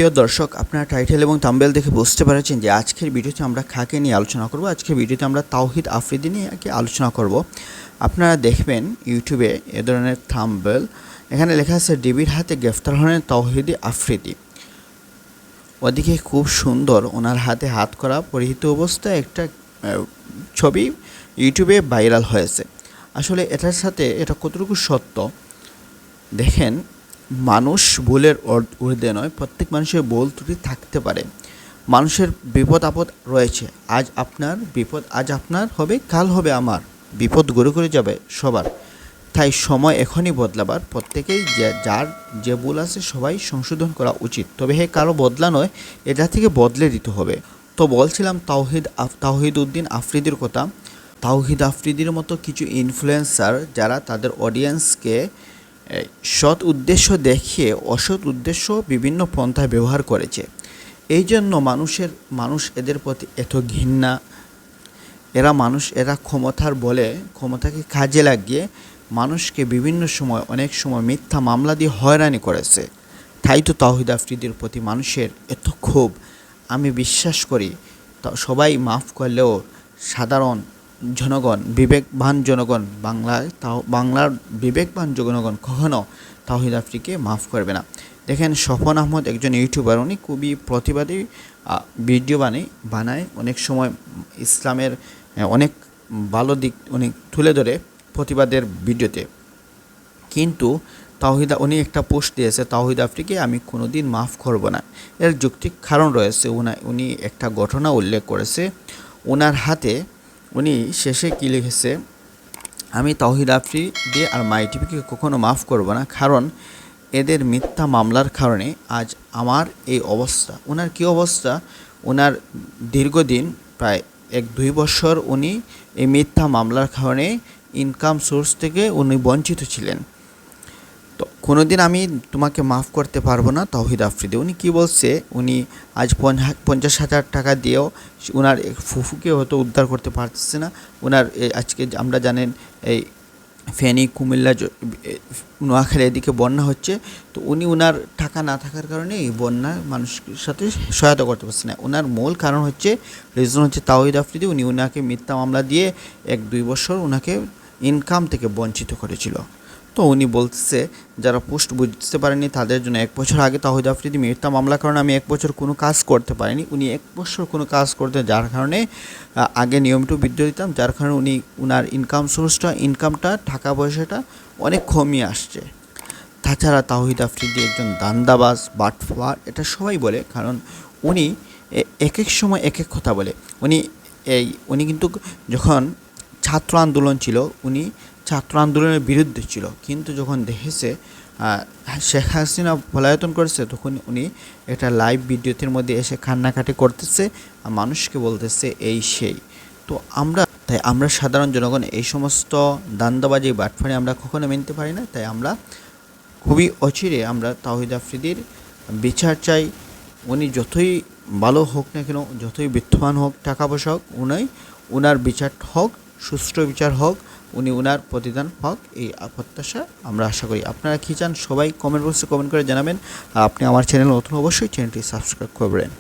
প্রিয় দর্শক, আপনারা টাইটেল এবং থাম্বনেল দেখে বুঝতে পেরেছেন যে আজকের ভিডিওতে আমরা কাকে নিয়ে আলোচনা করব। আজকের ভিডিওতে আমরা তাওহিদ আফ্রিদি নিয়ে আলোচনা করব। আপনারা দেখবেন ইউটিউবে এ ধরনের থাম্বনেল, এখানে লেখা আছে ডিবির হাতে গ্রেফতার হলেন তাওহিদ আফ্রিদি। ওদিকে খুব সুন্দর ওনার হাতে হাত করা পরিহিত অবস্থায় একটা ছবি ইউটিউবে ভাইরাল হয়েছে। আসলে এটার সাথে এটা কতটুকু সত্য দেখেন, মানুষ ভুলের ঊর্ধ্বে নয়, প্রত্যেক মানুষের ভুল ত্রুটি থাকতে পারে। মানুষের বিপদ আপদ রয়েছে, আজ আপনার বিপদ আজ আপনার হবে, কাল হবে আমার, বিপদ ঘুরে ঘুরে যাবে সবার। তাই সময় এখনই বদলাবার, প্রত্যেকেই যার যে ভুল আছে সবাই সংশোধন করা উচিত। তবে কারো বদলা নয়, এটা থেকে বদলে দিতে হবে। তো বলছিলাম তাওহিদ উদ্দিন আফ্রিদির কথা। তাওহিদ আফ্রিদির মতো কিছু ইনফ্লুয়েন্সার যারা তাদের অডিয়েন্সকে সৎ উদ্দেশ্য দেখিয়ে অসৎ উদ্দেশ্য বিভিন্ন পন্থায় ব্যবহার করেছে। এই জন্য মানুষ এদের প্রতি এত ঘৃণা। এরা ক্ষমতার বলে ক্ষমতাকে কাজে লাগিয়ে মানুষকে বিভিন্ন সময় অনেক সময় মিথ্যা মামলা দিয়ে হয়রানি করেছে। তাই তো তাওহিদ আফ্রিদির প্রতি মানুষের এত ক্ষোভ। আমি বিশ্বাস করি সবাই মাফ করলেও সাধারণ জনগণ, বিবেকবান জনগণ, বাংলার বিবেকবান জনগণ কখনো তাওহিদ আফ্রিদিকে মাফ করবে না। দেখেন, স্বপন আহমদ একজন ইউটিউবার, উনি খুবই প্রতিবাদী ভিডিও বানায় অনেক সময় ইসলামের অনেক ভালো দিক উনি তুলে ধরে প্রতিবাদের ভিডিওতে। কিন্তু উনি একটা পোস্ট দিয়েছে, তাওহিদ আফ্রিদিকে আমি কোনোদিন মাফ করব না। এর যৌক্তিক কারণ রয়েছে। উনি একটা ঘটনা উল্লেখ করেছে। ওনার হাতে উনি শেষে কী লিখেছে, আমি তাওহিদ আফ্রিদি আর মাই টিভিকে কখনো মাফ করব না, কারণ এদের মিথ্যা মামলার কারণে আজ আমার এই অবস্থা। ওনার কী অবস্থা, ওনার দীর্ঘদিন প্রায় 1-2 বছর উনি এই মিথ্যা মামলার কারণে ইনকাম সোর্স থেকে উনি বঞ্চিত ছিলেন। তো কোনোদিন আমি তোমাকে মাফ করতে পারবো না তাওহিদ আফ্রিদি। উনি কী বলছে, উনি আজ 50,000 টাকা দিয়েও ওনার ফুফুকে হয়তো উদ্ধার করতে পারতেছে না। ওনার আজকে আমরা জানেন এই ফেনী, কুমিল্লা, নোয়াখালী এদিকে বন্যা হচ্ছে। তো উনি ওনার টাকা না থাকার কারণে এই বন্যার মানুষের সাথে সহায়তা করতে পারছে না। ওনার মূল কারণ রিজন হচ্ছে তাওহিদ আফ্রিদি। ওনাকে মিথ্যা মামলা দিয়ে 1-2 বছর ওনাকে ইনকাম থেকে বঞ্চিত করেছিল। তো উনি বলতেছে, যারা পোস্ট বুঝতে পারেনি তাদের জন্য, 1 বছর আগে তাওহিদ আফ্রিদি মিথ্যা মামলার কারণে আমি 1 বছর কোনো কাজ করতে পারিনি। উনি 1 বছর কোনো কাজ করতে, যার কারণে আগে নিয়মিত ভিডিও দিতাম, যার কারণে উনার ইনকামটা টাকা পয়সাটা অনেক কমিয়ে আসছে। তাছাড়া তাওহিদ আফ্রিদি একজন দান্দাবাজ, বাটপার, এটা সবাই বলে, কারণ উনি এক সময় এক কথা বলে। উনি কিন্তু যখন ছাত্র আন্দোলন ছিল, উনি ছাত্র আন্দোলনের বিরুদ্ধে ছিল, কিন্তু যখন দেখেছে শেখ হাসিনা পলায়ন করেছে, তখন উনি একটা লাইভ ভিডিওটির মধ্যে এসে কান্নাকাটি করতেছে আর মানুষকে বলতেছে এই সেই। তো আমরা সাধারণ জনগণ এই সমস্ত দান্দাবাজি, বাটফারি আমরা কখনো মেনতে পারি না। তাই আমরা খুবই অচিরে আমরা তাওহিদ আফ্রিদির বিচার চাই। উনি যতই ভালো হোক না কেন, যতই বিত্তবান হোক, টাকা পয়সা হোক, উনার বিচার হোক, সুষ্ঠু বিচার হোক, উনার প্রতিদান হোক, এই প্রত্যাশা আমরা আশা করি। আপনারা কী চান সবাই কমেন্ট বক্সে কমেন্ট করে জানাবেন। আর আপনি আমার চ্যানেল নতুন, অবশ্যই চ্যানেলটি সাবস্ক্রাইব করবেন।